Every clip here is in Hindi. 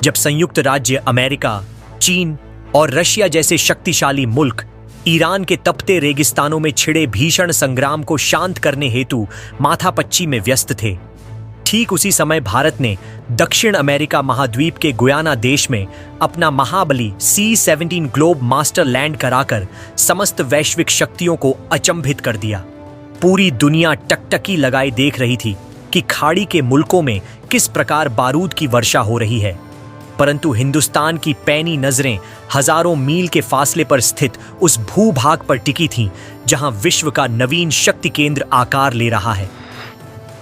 जब संयुक्त राज्य अमेरिका, चीन और रशिया जैसे शक्तिशाली मुल्क ईरान के तपते रेगिस्तानों में छिड़े भीषण संग्राम को शांत करने हेतु माथापच्ची में व्यस्त थे, ठीक उसी समय भारत ने दक्षिण अमेरिका महाद्वीप के गुयाना देश में अपना महाबली C-17 ग्लोब मास्टर लैंड कराकर समस्त वैश्विक शक्तियों को अचंभित कर दिया। पूरी दुनिया टकटकी लगाए देख रही थी कि खाड़ी के मुल्कों में किस प्रकार बारूद की वर्षा हो रही है, परंतु हिंदुस्तान की पैनी नजरें हजारों मील के फासले पर स्थित उस भूभाग पर टिकी थीं जहां विश्व का नवीन शक्ति केंद्र आकार ले रहा है।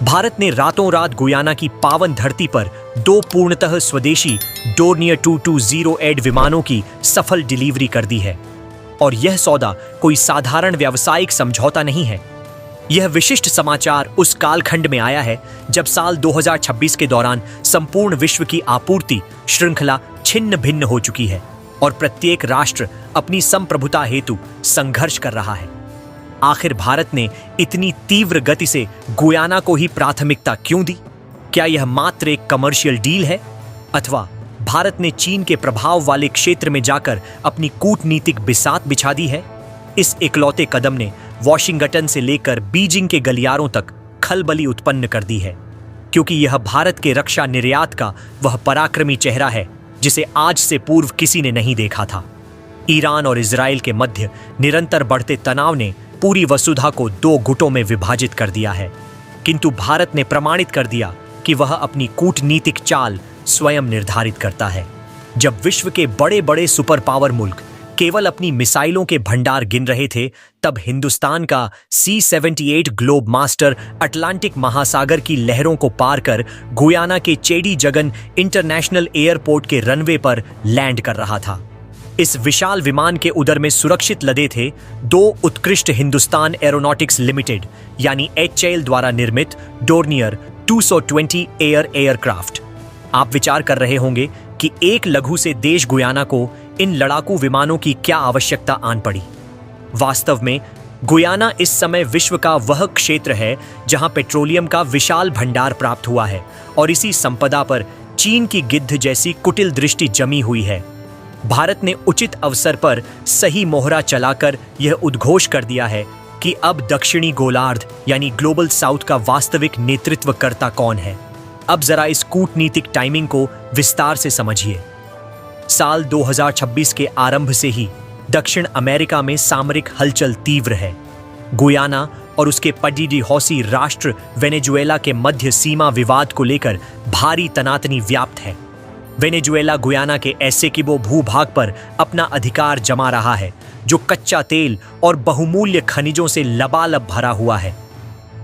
भारत ने रातों रात गुयाना की पावन धरती पर 2 पूर्णतः स्वदेशी डोर्नियर 220 विमानों की सफल डिलीवरी कर दी है। और यह सौदा कोई साधारण व्यावसायिक समझौता नहीं है। यह विशिष्ट समाचार उस कालखंड में आया है जब साल 2026 के दौरान संपूर्ण विश्व की आपूर्ति श्रृंखला छिन्न भिन्न हो चुकी है और प्रत्येक राष्ट्र अपनी संप्रभुता हेतु संघर्ष कर रहा है। आखिर भारत ने इतनी तीव्र गति से गुयाना को ही प्राथमिकता क्यों दी? क्या यह मात्र एक कमर्शियल डील है, अथवा भारत ने चीन के प्रभाव वाले क्षेत्र में जाकर अपनी कूटनीतिक बिसात बिछा दी है? इस इकलौते कदम ने वॉशिंगटन से लेकर बीजिंग के गलियारों तक खलबली उत्पन्न कर दी है, क्योंकि यह भारत के रक्षा निर्यात का वह पराक्रमी चेहरा है जिसे आज से पूर्व किसी ने नहीं देखा था। ईरान और इजराइल के मध्य निरंतर बढ़ते तनाव ने पूरी वसुधा को 2 गुटों में विभाजित कर दिया है, किंतु भारत ने प्रमाणित कर दिया कि वह अपनी कूटनीतिक चाल स्वयं निर्धारित करता है। जब विश्व के बड़े बड़े सुपर पावर मुल्क केवल अपनी मिसाइलों के भंडार गिन रहे थे, तब हिंदुस्तान का C-78 ग्लोब मास्टर अटलांटिक महासागर की लहरों को पार कर गुयाना के चेडी जगन इंटरनेशनल एयरपोर्ट के रनवे पर लैंड कर रहा था। इस विशाल विमान के उदर में सुरक्षित लदे थे 2 उत्कृष्ट हिंदुस्तान एरोनॉटिक्स लिमिटेड यानी HAL द्वारा निर्मित डोर्नियर 220 एयरक्राफ्ट। आप विचार कर रहे होंगे कि एक लघु से देश गुयाना को इन लड़ाकू विमानों की क्या आवश्यकता आन पड़ी। वास्तव में गुयाना इस समय विश्व का वह क्षेत्र है जहां पेट्रोलियम का विशाल भंडार प्राप्त हुआ है और इसी संपदा पर चीन की गिद्ध जैसी कुटिल दृष्टि जमी हुई है। भारत ने उचित अवसर पर सही मोहरा चलाकर यह उद्घोष कर दिया है कि अब दक्षिणी गोलार्ध यानी ग्लोबल साउथ का वास्तविक नेतृत्वकर्ता कौन है। अब जरा इस कूटनीतिक टाइमिंग को विस्तार से समझिए। साल 2026 के आरंभ से ही दक्षिण अमेरिका में सामरिक हलचल तीव्र है। गुयाना और उसके पडीडी हौसी राष्ट्र वेनेजुएला के मध्य सीमा विवाद को लेकर भारी तनातनी व्याप्त है। वेनेजुएला गुयाना के एसेकिबो भूभाग पर अपना अधिकार जमा रहा है, जो कच्चा तेल और बहुमूल्य खनिजों से लबालब भरा हुआ है।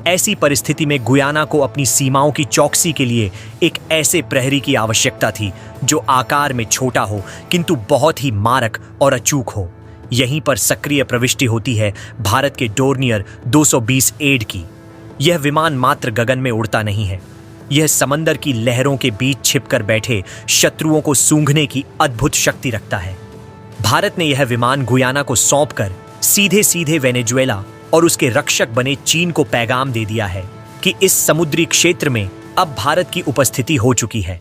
ऐसी परिस्थिति में गुयाना को अपनी सीमाओं की चौकसी के लिए एक ऐसे प्रहरी की आवश्यकता थी जो आकार में छोटा हो किंतु बहुत ही मारक और अचूक हो। यहीं पर सक्रिय प्रविष्टि होती है भारत के डोर्नियर 220 की। यह विमान मात्र गगन में उड़ता नहीं है, यह समंदर की लहरों के बीच छिपकर बैठे शत्रुओं को सूंघने की अद्भुत शक्ति रखता है। भारत ने यह विमान गुयाना को सौंपकर सीधे सीधे वेनेजुएला और उसके रक्षक बने चीन को पैगाम दे दिया है कि इस समुद्री क्षेत्र में अब भारत की उपस्थिति हो चुकी है।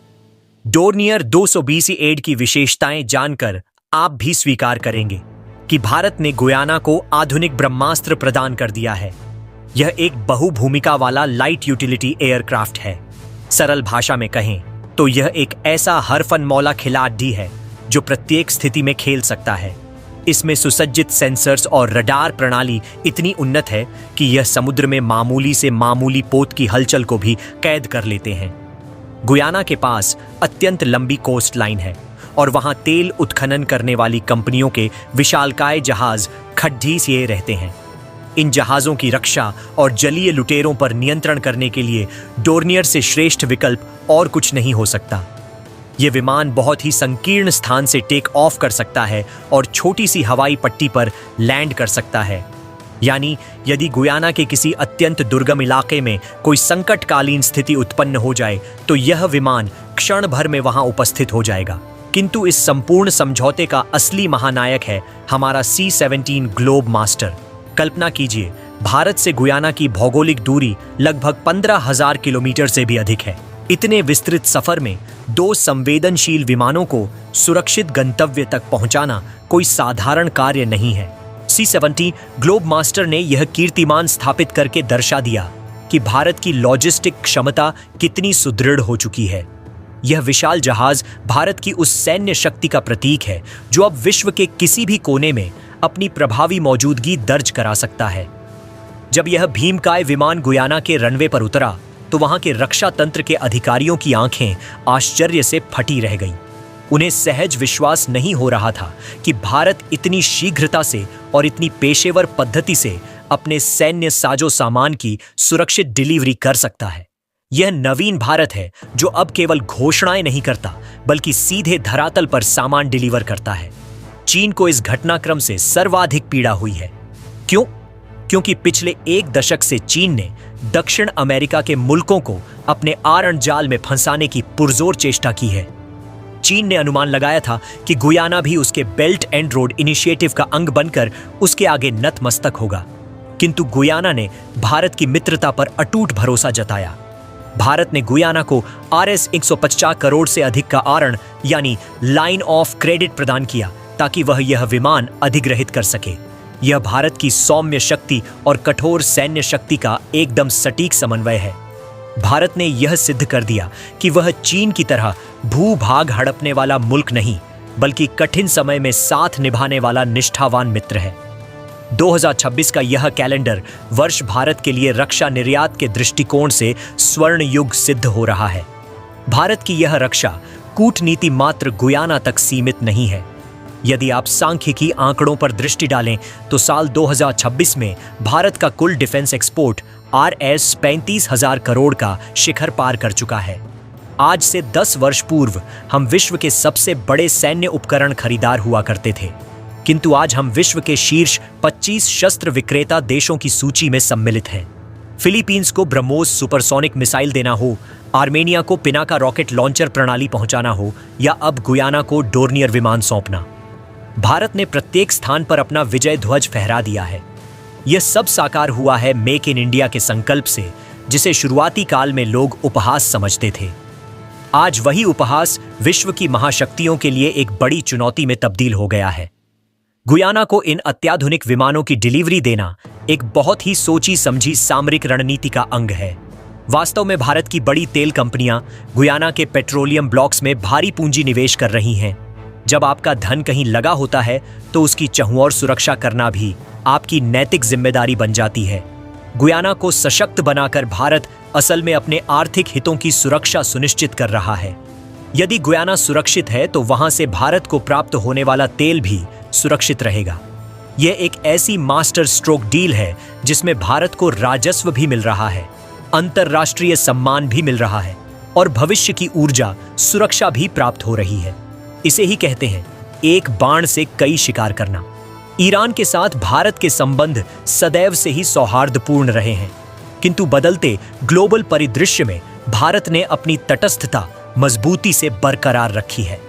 डोर्नियर 220 की विशेषताएं जानकर आप भी स्वीकार करेंगे कि भारत ने गुयाना को आधुनिक ब्रह्मास्त्र प्रदान कर दिया है। यह एक बहुभूमिका वाला लाइट यूटिलिटी एयरक्राफ्ट है। सरल भाषा में कहें तो यह एक ऐसा हरफन मौला खिलाड़ी है जो प्रत्येक स्थिति में खेल सकता है। इसमें सुसज्जित सेंसर्स और रडार प्रणाली इतनी उन्नत है कि यह समुद्र में मामूली से मामूली पोत की हलचल को भी कैद कर लेते हैं। गुयाना के पास अत्यंत लंबी कोस्ट लाइन है और वहां तेल उत्खनन करने वाली कंपनियों के विशालकाय जहाज खड्डीसिए रहते हैं। इन जहाज़ों की रक्षा और जलीय लुटेरों पर नियंत्रण करने के लिए डोर्नियर से श्रेष्ठ विकल्प और कुछ नहीं हो सकता। यह विमान बहुत ही संकीर्ण स्थान से टेक ऑफ कर सकता है और छोटी सी हवाई पट्टी पर लैंड कर सकता है। यानी यदि गुयाना के किसी अत्यंत दुर्गम इलाके में कोई संकटकालीन स्थिति उत्पन्न हो जाए तो यह विमान क्षण भर में वहां उपस्थित हो जाएगा। किंतु इस संपूर्ण समझौते का असली महानायक है हमारा C-17 ग्लोब मास्टर। कल्पना कीजिए, भारत से गुयाना की भौगोलिक दूरी लगभग 15,000 किलोमीटर से भी अधिक है। इतने विस्तृत सफर में 2 संवेदनशील विमानों को सुरक्षित गंतव्य तक पहुंचाना कोई साधारण कार्य नहीं है। C-17 ग्लोब मास्टर ने यह कीर्तिमान स्थापित करके दर्शा दिया कि भारत की लॉजिस्टिक क्षमता कितनी सुदृढ़ हो चुकी है। यह विशाल जहाज भारत की उस सैन्य शक्ति का प्रतीक है जो अब विश्व के किसी भी कोने में अपनी प्रभावी मौजूदगी दर्ज करा सकता है। जब यह भीमकाय विमान गुयाना के रनवे पर उतरा तो वहां के रक्षा तंत्र के अधिकारियों की आंखें आश्चर्य से फटी रह गईं। उन्हें सहज विश्वास नहीं हो रहा था कि भारत इतनी शीघ्रता से और इतनी पेशेवर पद्धति से अपने सैन्य साजो सामान की सुरक्षित डिलीवरी कर सकता है। यह नवीन भारत है जो अब केवल घोषणाएं नहीं करता बल्कि सीधे धरातल पर सामान डिलीवर करता है। चीन को इस घटनाक्रम से सर्वाधिक पीड़ा हुई है। क्यों? क्योंकि पिछले 1 दशक से चीन ने दक्षिण अमेरिका के मुल्कों को अपने आरण जाल में फंसाने की पुरजोर चेष्टा की है। चीन ने अनुमान लगाया था कि गुयाना भी उसके बेल्ट एंड रोड इनिशिएटिव का अंग बनकर उसके आगे नतमस्तक होगा, किंतु गुयाना ने भारत की मित्रता पर अटूट भरोसा जताया। भारत ने गुयाना को RS 150 करोड़ से अधिक का आरण यानी लाइन ऑफ क्रेडिट प्रदान किया ताकि वह यह विमान अधिग्रहित कर सके। यह भारत की सौम्य शक्ति और कठोर सैन्य शक्ति का एकदम सटीक समन्वय है। भारत ने यह सिद्ध कर दिया कि वह चीन की तरह भूभाग हड़पने वाला मुल्क नहीं बल्कि कठिन समय में साथ निभाने वाला निष्ठावान मित्र है। 2026 का यह कैलेंडर वर्ष भारत के लिए रक्षा निर्यात के दृष्टिकोण से स्वर्ण युग सिद्ध हो रहा है। भारत की यह रक्षा कूटनीति मात्र गुयाना तक सीमित नहीं है। यदि आप सांख्यिकी आंकड़ों पर दृष्टि डालें तो साल 2026 में भारत का कुल डिफेंस एक्सपोर्ट RS 35,000 करोड़ का शिखर पार कर चुका है। आज से 10 वर्ष पूर्व हम विश्व के सबसे बड़े सैन्य उपकरण खरीदार हुआ करते थे, किंतु आज हम विश्व के शीर्ष 25 शस्त्र विक्रेता देशों की सूची में सम्मिलित हैं। फिलीपींस को ब्रह्मोस सुपरसोनिक मिसाइल देना हो, आर्मेनिया को पिनाका रॉकेट लॉन्चर प्रणाली पहुंचाना हो या अब गुयाना को डोर्नियर विमान सौंपना, भारत ने प्रत्येक स्थान पर अपना विजय ध्वज फहरा दिया है। यह सब साकार हुआ है मेक इन इंडिया के संकल्प से, जिसे शुरुआती काल में लोग उपहास समझते थे। आज वही उपहास विश्व की महाशक्तियों के लिए एक बड़ी चुनौती में तब्दील हो गया है। गुयाना को इन अत्याधुनिक विमानों की डिलीवरी देना एक बहुत ही सोची समझी सामरिक रणनीति का अंग है। वास्तव में भारत की बड़ी तेल कंपनियां गुयाना के पेट्रोलियम ब्लॉक्स में भारी पूंजी निवेश कर रही हैं। जब आपका धन कहीं लगा होता है तो उसकी चहुंओर सुरक्षा करना भी आपकी नैतिक जिम्मेदारी बन जाती है। गुयाना को सशक्त बनाकर भारत असल में अपने आर्थिक हितों की सुरक्षा सुनिश्चित कर रहा है। यदि गुयाना सुरक्षित है तो वहां से भारत को प्राप्त होने वाला तेल भी सुरक्षित रहेगा। यह एक ऐसी मास्टर स्ट्रोक डील है जिसमें भारत को राजस्व भी मिल रहा है, अंतर्राष्ट्रीय सम्मान भी मिल रहा है और भविष्य की ऊर्जा सुरक्षा भी प्राप्त हो रही है। इसे ही कहते हैं एक बाण से कई शिकार करना। ईरान के साथ भारत के संबंध सदैव से ही सौहार्दपूर्ण रहे हैं, किंतु बदलते ग्लोबल परिदृश्य में भारत ने अपनी तटस्थता मजबूती से बरकरार रखी है।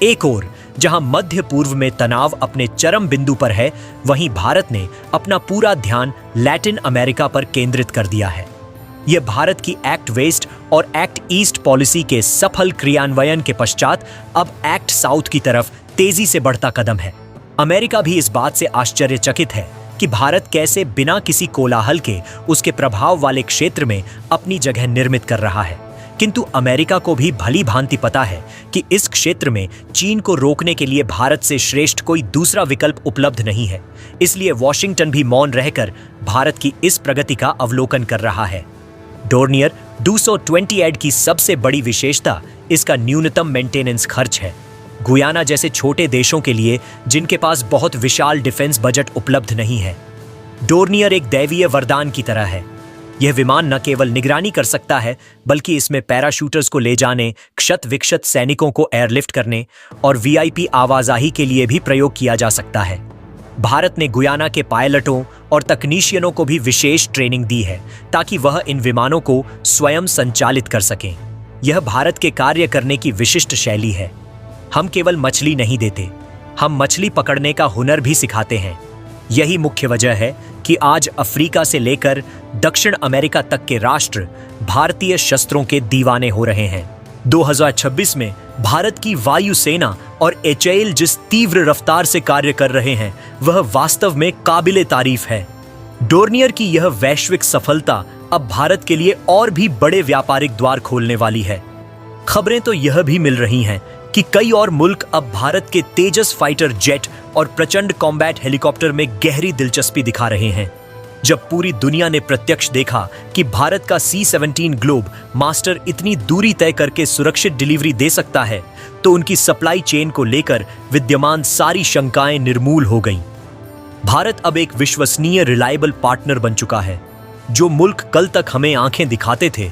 एक ओर जहां मध्य पूर्व में तनाव अपने चरम बिंदु पर है, वहीं भारत ने अपना पूरा ध्यान लैटिन अमेरिका पर केंद्रित कर दिया है। यह भारत की एक्ट वेस्ट और एक्ट ईस्ट पॉलिसी के सफल क्रियान्वयन के पश्चात अब एक्ट साउथ की तरफ तेजी से बढ़ता कदम है। अमेरिका भी इस बात से आश्चर्यचकित है कि भारत कैसे बिना किसी कोलाहल के उसके प्रभाव वाले क्षेत्र में अपनी जगह निर्मित कर रहा है, किंतु अमेरिका को भी भली भांति पता है कि इस क्षेत्र में चीन को रोकने के लिए भारत से श्रेष्ठ कोई दूसरा विकल्प उपलब्ध नहीं है। इसलिए वॉशिंगटन भी मौन रहकर भारत की इस प्रगति का अवलोकन कर रहा है। डोर्नियर 228 की सबसे बड़ी विशेषता इसका न्यूनतम मेंटेनेंस खर्च है। गुयाना जैसे छोटे देशों के लिए जिनके पास बहुत विशाल डिफेंस बजट उपलब्ध नहीं है, डोर्नियर एक दैवीय वरदान की तरह है। यह विमान न केवल निगरानी कर सकता है बल्कि इसमें पैराशूटर्स को ले जाने, क्षत विक्षत सैनिकों को एयरलिफ्ट करने और VIP आवाजाही के लिए भी प्रयोग किया जा सकता है। भारत ने गुयाना के पायलटों और तकनीशियनों को भी विशेष ट्रेनिंग दी है ताकि वह इन विमानों को स्वयं संचालित कर सकें। यह भारत के कार्य करने की विशिष्ट शैली है। हम केवल मछली नहीं देते, हम मछली पकड़ने का हुनर भी सिखाते हैं। यही मुख्य वजह है कि आज अफ्रीका से लेकर दक्षिण अमेरिका तक के राष्ट्र भारतीय शस्त्रों के दीवाने हो रहे हैं। 2026 में भारत की वायुसेना और एचएएल जिस तीव्र रफ्तार से कार्य कर रहे हैं वह वास्तव में काबिले तारीफ है। डोर्नियर की यह वैश्विक सफलता अब भारत के लिए और भी बड़े व्यापारिक द्वार खोलने वाली है। खबरें तो यह भी मिल रही हैं कि कई और मुल्क अब भारत के तेजस फाइटर जेट और प्रचंड कॉम्बैट हेलीकॉप्टर में गहरी दिलचस्पी दिखा रहे हैं। जब पूरी दुनिया ने प्रत्यक्ष देखा कि भारत का C-17 ग्लोब मास्टर इतनी दूरी तय करके सुरक्षित डिलीवरी दे सकता है, तो उनकी सप्लाई चेन को लेकर विद्यमान सारी शंकाएं निर्मूल हो गईं। भारत अब एक विश्वसनीय रिलायबल पार्टनर बन चुका है। जो मुल्क कल तक हमें आंखें दिखाते थे,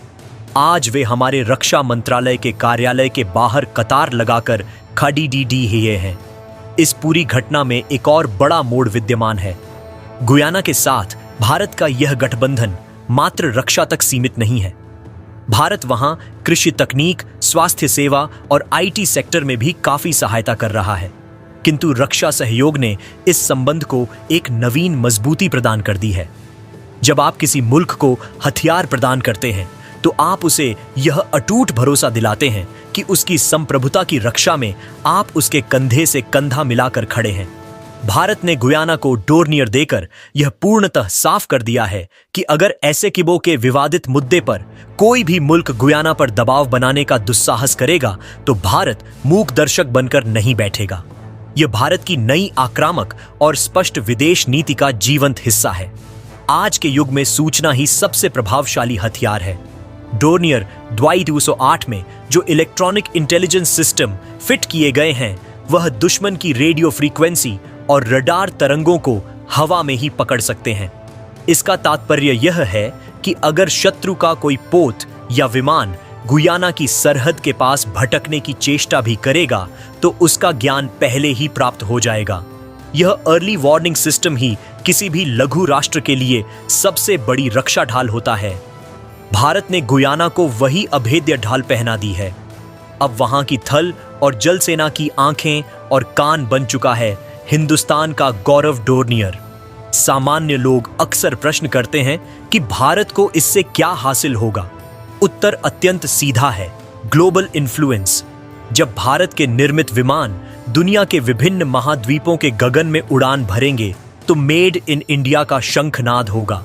आज वे हमारे रक्षा मंत्रालय के कार्यालय के बाहर कतार लगाकर खड़ी हुए हैं। इस पूरी घटना में एक और बड़ा मोड़ विद्यमान है। गुयाना के साथ भारत का यह गठबंधन मात्र रक्षा तक सीमित नहीं है। भारत वहां कृषि तकनीक, स्वास्थ्य सेवा और आईटी सेक्टर में भी काफी सहायता कर रहा है। किंतु रक्षा सहयोग ने इस संबंध को एक नवीन मजबूती प्रदान कर दी है। जब आप किसी मुल्क को हथियार प्रदान करते हैं तो आप उसे यह अटूट भरोसा दिलाते हैं कि उसकी संप्रभुता की रक्षा में आप उसके कंधे से कंधा मिलाकर खड़े हैं। भारत ने गुयाना को डोर्नियर देकर यह पूर्णतः साफ कर दिया है कि अगर एसेकिबो के विवादित मुद्दे पर कोई भी मुल्क गुयाना पर दबाव बनाने का दुस्साहस करेगा तो भारत मूक दर्शक बनकर नहीं बैठेगा। यह भारत की नई आक्रामक और स्पष्ट विदेश नीति का जीवंत हिस्सा है। आज के युग में सूचना ही सबसे प्रभावशाली हथियार है। डोर्नियर द्वाई 208 में जो इलेक्ट्रॉनिक इंटेलिजेंस सिस्टम फिट किए गए हैं वह दुश्मन की रेडियो फ्रीक्वेंसी और रडार तरंगों को हवा में ही पकड़ सकते हैं। इसका तात्पर्य यह है कि अगर शत्रु का कोई पोत या विमान गुयाना की सरहद के पास भटकने की चेष्टा भी करेगा तो उसका ज्ञान पहले ही प्राप्त हो जाएगा। यह अर्ली वार्निंग सिस्टम ही किसी भी लघु राष्ट्र के लिए सबसे बड़ी रक्षा ढाल होता है। भारत ने गुयाना को वही अभेद्य ढाल पहना दी है। अब वहां की थल और जल सेना की आंखें और कान बन चुका है हिंदुस्तान का गौरव डोर्नियर। सामान्य लोग अक्सर प्रश्न करते हैं कि भारत को इससे क्या हासिल होगा। उत्तर अत्यंत सीधा है, ग्लोबल इन्फ्लुएंस। जब भारत के निर्मित विमान दुनिया के विभिन्न महाद्वीपों के गगन में उड़ान भरेंगे तो मेड इन इंडिया का शंखनाद होगा।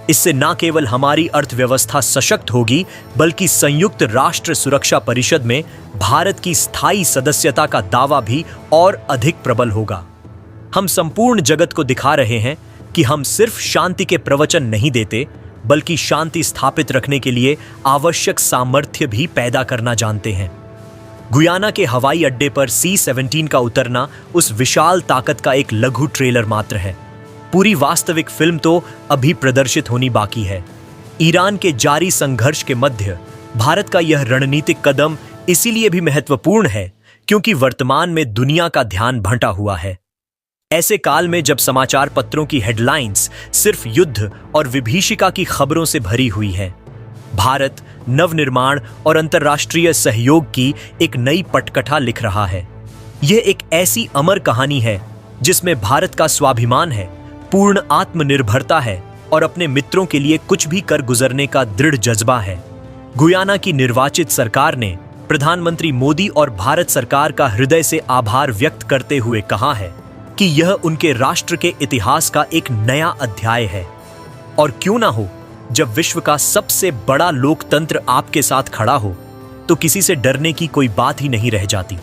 इससे न केवल हमारी अर्थव्यवस्था सशक्त होगी बल्कि संयुक्त राष्ट्र सुरक्षा परिषद में भारत की स्थायी सदस्यता का दावा भी और अधिक प्रबल होगा। हम संपूर्ण जगत को दिखा रहे हैं कि हम सिर्फ शांति के प्रवचन नहीं देते बल्कि शांति स्थापित रखने के लिए आवश्यक सामर्थ्य भी पैदा करना जानते हैं। गुयाना के हवाई अड्डे पर C-17 का उतरना उस विशाल ताकत का एक लघु ट्रेलर मात्र है। पूरी वास्तविक फिल्म तो अभी प्रदर्शित होनी बाकी है। ईरान के जारी संघर्ष के मध्य भारत का यह रणनीतिक कदम इसीलिए भी महत्वपूर्ण है क्योंकि वर्तमान में दुनिया का ध्यान भटका हुआ है। ऐसे काल में जब समाचार पत्रों की हेडलाइंस सिर्फ युद्ध और विभीषिका की खबरों से भरी हुई है, भारत नवनिर्माण और अंतर्राष्ट्रीय सहयोग की एक नई पटकथा लिख रहा है। यह एक ऐसी अमर कहानी है जिसमें भारत का स्वाभिमान है, पूर्ण आत्मनिर्भरता है और अपने मित्रों के लिए कुछ भी कर गुजरने का दृढ़ जज्बा है। गुयाना की निर्वाचित सरकार ने प्रधानमंत्री मोदी और भारत सरकार का हृदय से आभार व्यक्त करते हुए कहा है कि यह उनके राष्ट्र के इतिहास का एक नया अध्याय है। और क्यों ना हो, जब विश्व का सबसे बड़ा लोकतंत्र आपके साथ खड़ा हो तो किसी से डरने की कोई बात ही नहीं रह जाती।